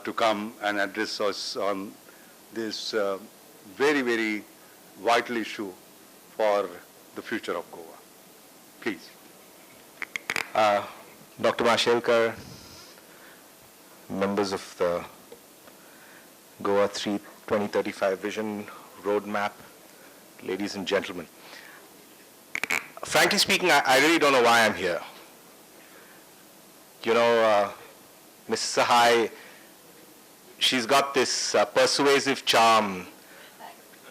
to come and address us on this very, very vital issue for the future of Goa. Please. Dr. Mashelkar, members of the Goa 2035 Vision Roadmap, ladies and gentlemen. Frankly speaking, I really don't know why I'm here. You know, Ms. Sahai, she's got this persuasive charm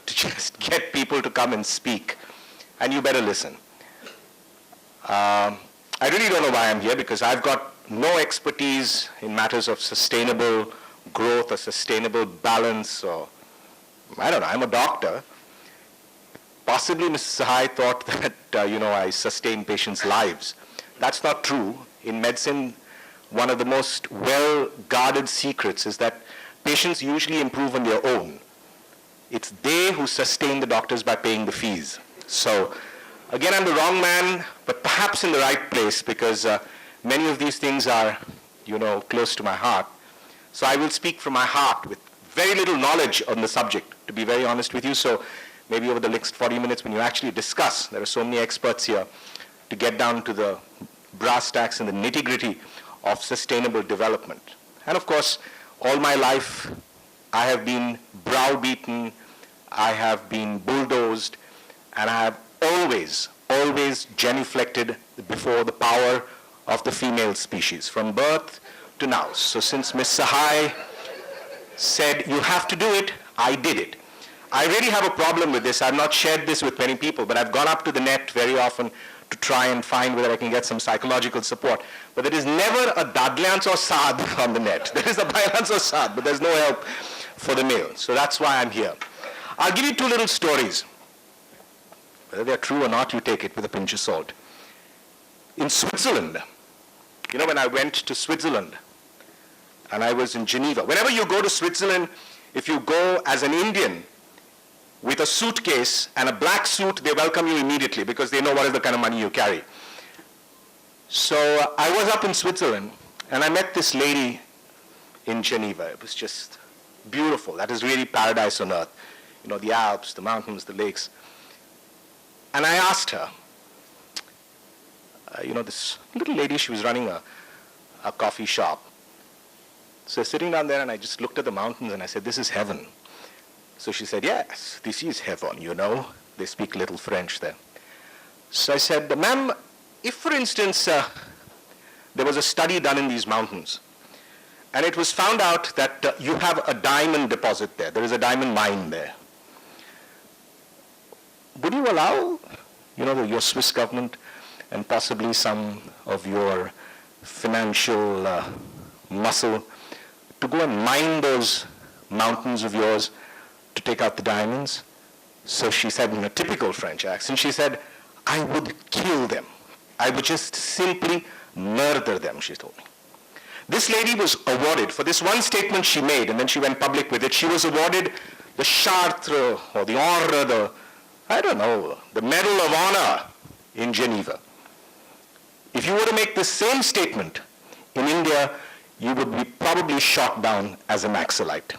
to just get people to come and speak, and you better listen. I really don't know why I'm here, because I've got no expertise in matters of sustainable growth or sustainable balance, or I don't know, I'm a doctor. Possibly Mrs. Sahai thought that, I sustain patients' lives. That's not true. In medicine, one of the most well-guarded secrets is that patients usually improve on their own. It's they who sustain the doctors by paying the fees. So, again, I'm the wrong man, but perhaps in the right place, because many of these things are, close to my heart. So I will speak from my heart with very little knowledge on the subject, to be very honest with you. So maybe over the next 40 minutes when you actually discuss, there are so many experts here to get down to the brass tacks and the nitty-gritty of sustainable development. And of course, all my life, I have been browbeaten, I have been bulldozed, and I have always genuflected before the power of the female species, from birth to now. So since Ms. Sahai said, you have to do it, I did it. I really have a problem with this. I've not shared this with many people, but I've gone up to the net very often to try and find whether I can get some psychological support. But there is never a dadlyans or sad on the net. There is a bailans or sad, but there's no help for the male. So that's why I'm here. I'll give you two little stories. Whether they're true or not, you take it with a pinch of salt. In Switzerland, when I went to Switzerland, and I was in Geneva. Whenever you go to Switzerland, if you go as an Indian with a suitcase and a black suit, they welcome you immediately because they know what is the kind of money you carry. So I was up in Switzerland, and I met this lady in Geneva. It was just beautiful. That is really paradise on earth. The Alps, the mountains, the lakes. And I asked her, this little lady, she was running a coffee shop. So sitting down there, and I just looked at the mountains, and I said, this is heaven. So she said, yes, this is heaven, They speak little French there. So I said, ma'am, if, for instance, there was a study done in these mountains, and it was found out that you have a diamond deposit there. There is a diamond mine there. Would you allow, your Swiss government and possibly some of your financial muscle to go and mine those mountains of yours to take out the diamonds? So she said in a typical French accent, she said, I would kill them. I would just simply murder them, she told me. This lady was awarded, for this one statement she made, and then she went public with it, she was awarded the Chartres, or the Ordre, the Medal of Honor in Geneva. If you were to make the same statement in India, you would be probably shot down as a Naxalite.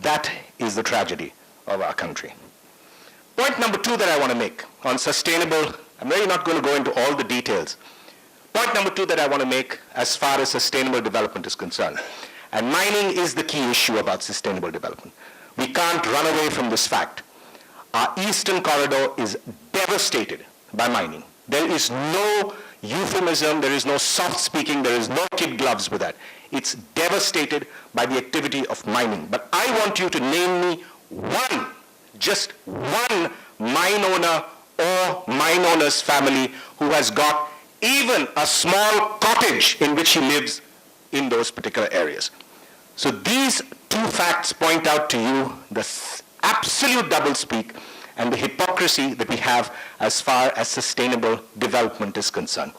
That is the tragedy of our country. Point number two that I want to make on sustainable, I'm really not going to go into all the details. Point number two that I want to make as far as sustainable development is concerned, and mining is the key issue about sustainable development. We can't run away from this fact. Our eastern corridor is devastated by mining. There is no euphemism, there is no soft speaking, there is no kid gloves with that. It's devastated by the activity of mining. But I want you to name me just one mine owner or mine owner's family who has got even a small cottage in which he lives in those particular areas. So these two facts point out to you the absolute doublespeak and the hypocrisy that we have as far as sustainable development is concerned.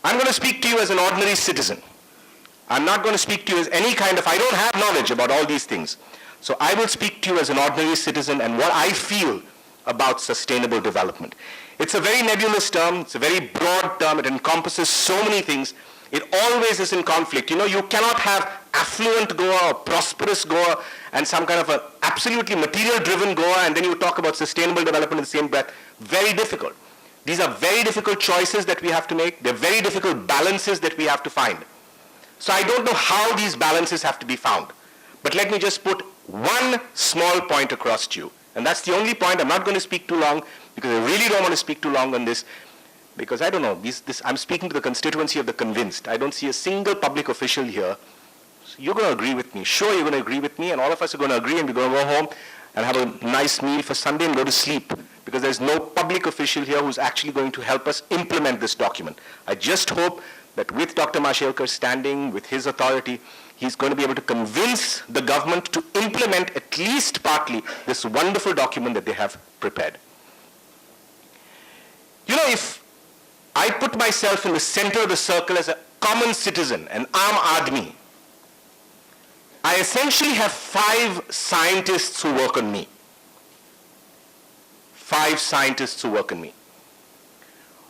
I'm going to speak to you as an ordinary citizen. I'm not going to speak to you as any kind of, I don't have knowledge about all these things. So I will speak to you as an ordinary citizen and what I feel about sustainable development. It's a very nebulous term, it's a very broad term, it encompasses so many things. It always is in conflict. You know, you cannot have affluent Goa or prosperous Goa and some kind of an absolutely material-driven Goa, and then you talk about sustainable development in the same breath. Very difficult. These are very difficult choices that we have to make. They're very difficult balances that we have to find. So I don't know how these balances have to be found. But let me just put one small point across to you. And that's the only point. I'm not going to speak too long because I really don't want to speak too long on this. Because I don't know, I'm speaking to the constituency of the convinced. I don't see a single public official here. So you're going to agree with me. Sure, you're going to agree with me, and all of us are going to agree, and we're going to go home and have a nice meal for Sunday and go to sleep. Because there's no public official here who's actually going to help us implement this document. I just hope that with Dr. Mashelkar standing, with his authority, he's going to be able to convince the government to implement at least partly this wonderful document that they have prepared. You know, if I put myself in the center of the circle as a common citizen, an Aam Admi, I essentially have 5 scientists who work on me. 5 scientists who work on me.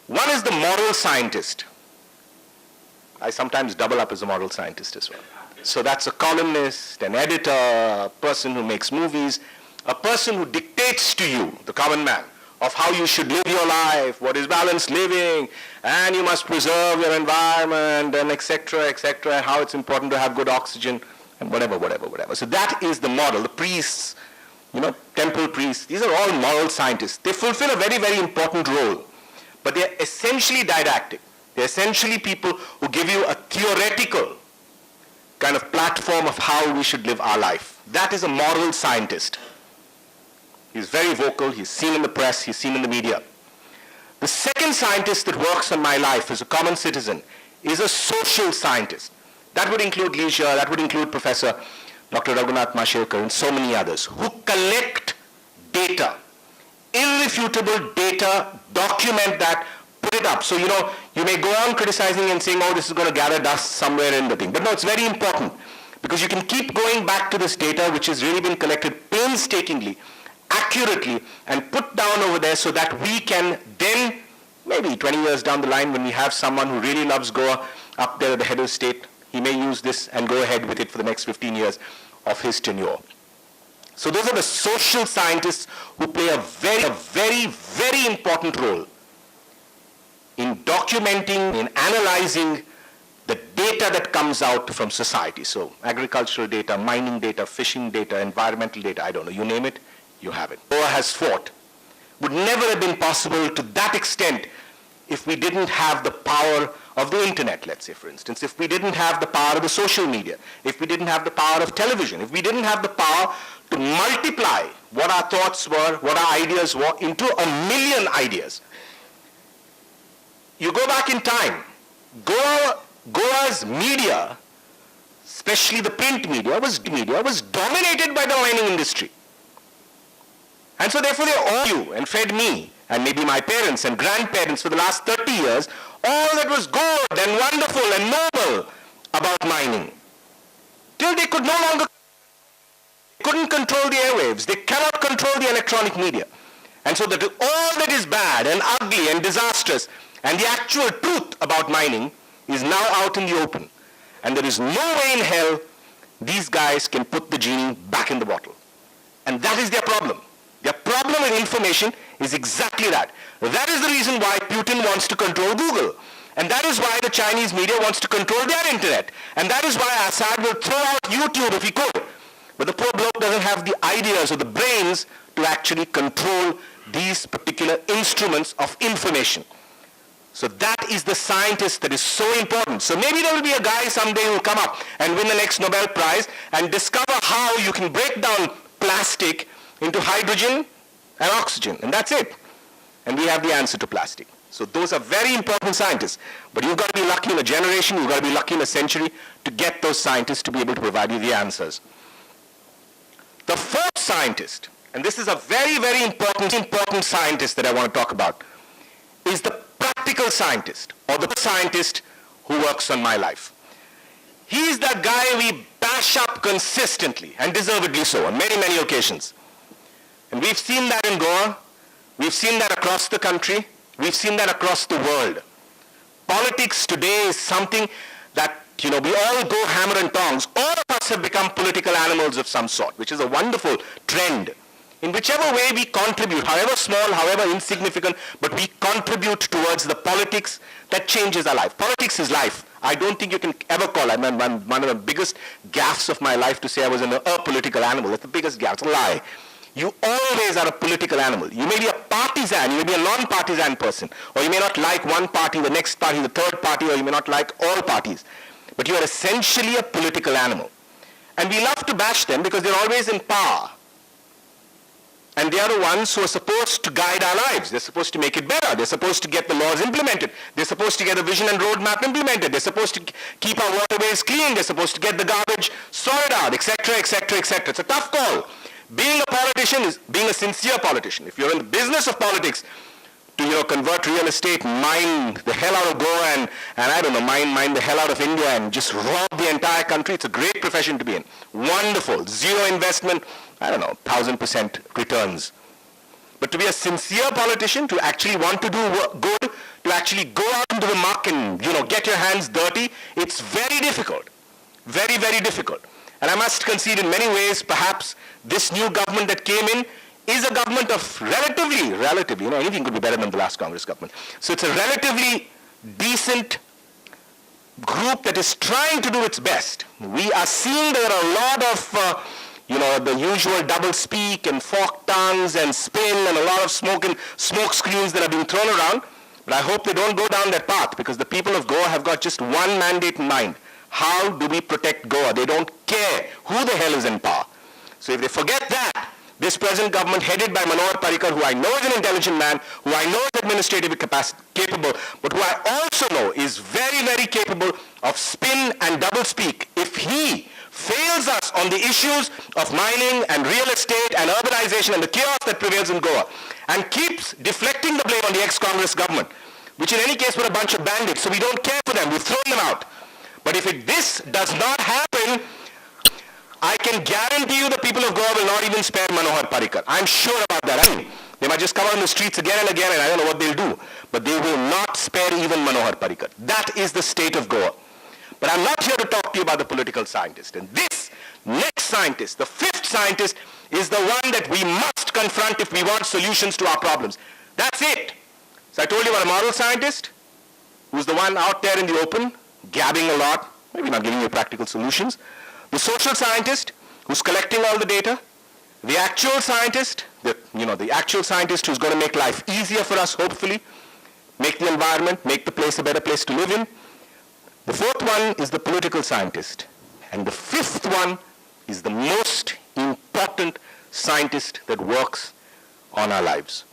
One is the moral scientist. I sometimes double up as a moral scientist as well. So that's a columnist, an editor, a person who makes movies, a person who dictates to you, the common man, of how you should live your life, what is balanced living, and you must preserve your environment, and etc., and how it's important to have good oxygen, and whatever. So that is the model. The priests, you know, temple priests, these are all moral scientists. They fulfill a very, very important role, but they are essentially didactic. They're essentially people who give you a theoretical kind of platform of how we should live our life. That is a moral scientist. He's very vocal, he's seen in the press, he's seen in the media. The second scientist that works on my life as a common citizen is a social scientist. That would include leisure, that would include Professor Dr. Raghunath Mashelkar and so many others who collect data, irrefutable data, document that, put it up. So, you know, you may go on criticizing and saying, oh, this is going to gather dust somewhere in the thing. But no, it's very important because you can keep going back to this data which has really been collected painstakingly, accurately, and put down over there so that we can then, maybe 20 years down the line when we have someone who really loves Goa up there at the head of state, he may use this and go ahead with it for the next 15 years of his tenure. So those are the social scientists who play a very, very important role in documenting, in analyzing the data that comes out from society. So agricultural data, mining data, fishing data, environmental data, I don't know, you name it, you have it. Goa has fought. Would never have been possible to that extent if we didn't have the power of the internet, let's say, for instance, if we didn't have the power of the social media, if we didn't have the power of television, if we didn't have the power to multiply what our thoughts were, what our ideas were, into 1 million ideas. You go back in time, Goa's media, especially the print media, was dominated by the mining industry. And so therefore they owe you and fed me and maybe my parents and grandparents for the last 30 years all that was good and wonderful and noble about mining. Till they could no longer, couldn't control the airwaves. They cannot control the electronic media. And so that all that is bad and ugly and disastrous and the actual truth about mining is now out in the open. And there is no way in hell these guys can put the genie back in the bottle. And that is their problem. Their problem with information is exactly that. That is the reason why Putin wants to control Google. And that is why the Chinese media wants to control their internet. And that is why Assad will throw out YouTube if he could. But the poor bloke doesn't have the ideas or the brains to actually control these particular instruments of information. So that is the scientist that is so important. So maybe there will be a guy someday who will come up and win the next Nobel Prize and discover how you can break down plastic into hydrogen and oxygen, and that's it. And we have the answer to plastic. So those are very important scientists. But you've got to be lucky in a generation, you've got to be lucky in a century to get those scientists to be able to provide you the answers. The fourth scientist, and this is a very, very important scientist that I want to talk about, is the practical scientist, or the scientist who works on my life. He's that guy we bash up consistently, and deservedly so, on many, many occasions. And we've seen that in Goa, we've seen that across the country, we've seen that across the world. Politics today is something that, we all go hammer and tongs. All of us have become political animals of some sort, which is a wonderful trend. In whichever way we contribute, however small, however insignificant, but we contribute towards the politics that changes our life. Politics is life. I don't think you can ever call it. One of the biggest gaffes of my life to say I was a political animal. That's the biggest gaff. It's a lie. You always are a political animal. You may be a partisan, you may be a non-partisan person, or you may not like one party, the next party, the third party, or you may not like all parties. But you are essentially a political animal. And we love to bash them because they're always in power. And they are the ones who are supposed to guide our lives. They're supposed to make it better. They're supposed to get the laws implemented. They're supposed to get a vision and roadmap implemented. They're supposed to keep our waterways clean. They're supposed to get the garbage sorted out, etc., etc., etc. It's a tough call. Being a politician is being a sincere politician. If you're in the business of politics, to convert real estate, mine the hell out of Goa and I don't know, mine the hell out of India and just rob the entire country, it's a great profession to be in. Wonderful. Zero investment, 1,000% returns. But to be a sincere politician, to actually want to do good, to actually go out into the muck and, get your hands dirty, it's very difficult. Very, very difficult. And I must concede in many ways, perhaps this new government that came in is a government of relatively, anything could be better than the last Congress government. So it's a relatively decent group that is trying to do its best. We are seeing there are a lot of, the usual double speak and forked tongues and spin and a lot of smoke screens that are being thrown around. But I hope they don't go down that path because the people of Goa have got just one mandate in mind. How do we protect Goa? They don't care who the hell is in power. So if they forget that, this present government headed by Manohar Parrikar, who I know is an intelligent man, who I know is administratively capable, but who I also know is very, very capable of spin and double speak. If he fails us on the issues of mining and real estate and urbanization and the chaos that prevails in Goa and keeps deflecting the blame on the ex-Congress government, which in any case were a bunch of bandits, so we don't care for them, we've thrown them out. But if this does not happen, I can guarantee you the people of Goa will not even spare Manohar Parrikar. I'm sure about that. They might just come out in the streets again and again and I don't know what they'll do. But they will not spare even Manohar Parrikar. That is the state of Goa. But I'm not here to talk to you about the political scientist. And this next scientist, the fifth scientist, is the one that we must confront if we want solutions to our problems. That's it. So I told you about a moral scientist, who's the one out there in the open, gabbing a lot, maybe not giving you practical solutions. The social scientist, who's collecting all the data. The actual scientist, the actual scientist who's going to make life easier for us, hopefully, make the environment, make the place a better place to live in. The fourth one is the political scientist. And the fifth one is the most important scientist that works on our lives.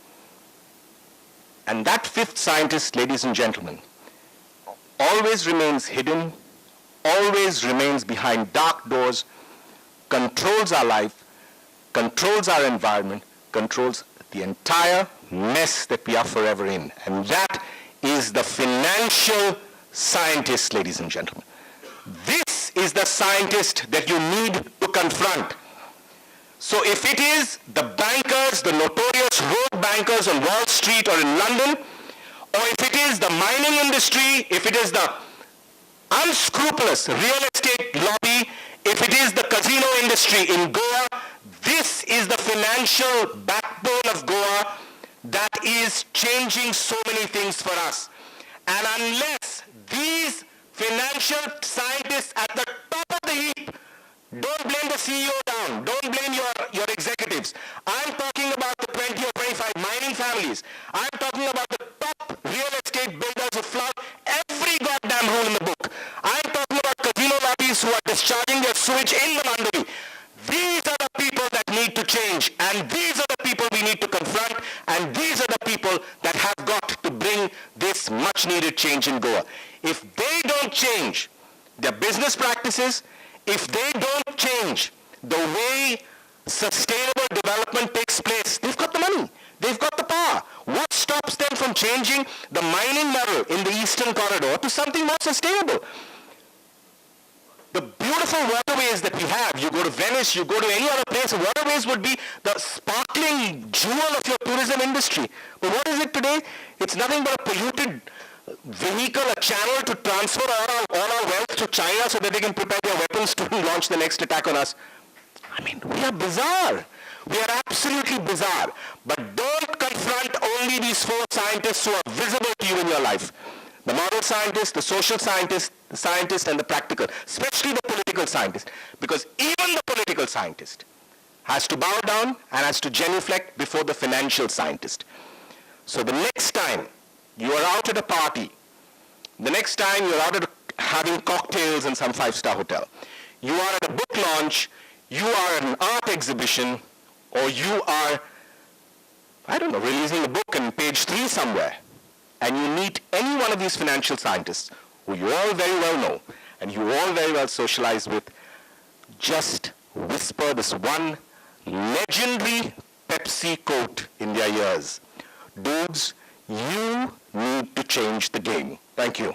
And that fifth scientist, ladies and gentlemen, always remains hidden, always remains behind dark doors, controls our life, controls our environment, controls the entire mess that we are forever in. And that is the financial scientist, ladies and gentlemen. This is the scientist that you need to confront. So if it is the bankers, the notorious rogue bankers on Wall Street or in London, or if it is the mining industry, if it is the unscrupulous real estate lobby, if it is the casino industry in Goa, this is the financial backbone of Goa that is changing so many things for us. And unless these financial scientists at the top of the heap, don't blame the CEO down, don't blame your executives. I'm talking about the 20 or 25 mining families. I'm talking about the top real estate builders who flout every goddamn rule in the book. I'm talking about casino lobbies who are discharging their sewage in the Mandavi. These are the people that need to change, and these are the people we need to confront, and these are the people that have got to bring this much-needed change in Goa. If they don't change their business practices, if they don't change the way sustainable development takes place, they've got the money, they've got the power. What stops them from changing the mining model in the Eastern Corridor to something more sustainable? The beautiful waterways that we have, you go to Venice, you go to any other place, waterways would be the sparkling jewel of your tourism industry. But what is it today? It's nothing but a polluted vehicle, a channel to transfer all our wealth to China so that they can prepare their weapons to launch the next attack on us. I mean, we are bizarre. We are absolutely bizarre. But don't confront only these four scientists who are visible to you in your life. The moral scientist, the social scientist, the scientist, and the practical, especially the political scientist. Because even the political scientist has to bow down and has to genuflect before the financial scientist. So the next time you are out at a party, the next time you're out at having cocktails in some five-star hotel, you are at a book launch, you are at an art exhibition, or you are, I don't know, releasing a book in page 3 somewhere, and you meet any one of these financial scientists who you all very well know and you all very well socialize with, just whisper this one legendary Pepsi quote in their ears. Dudes, you need to change the game. Thank you.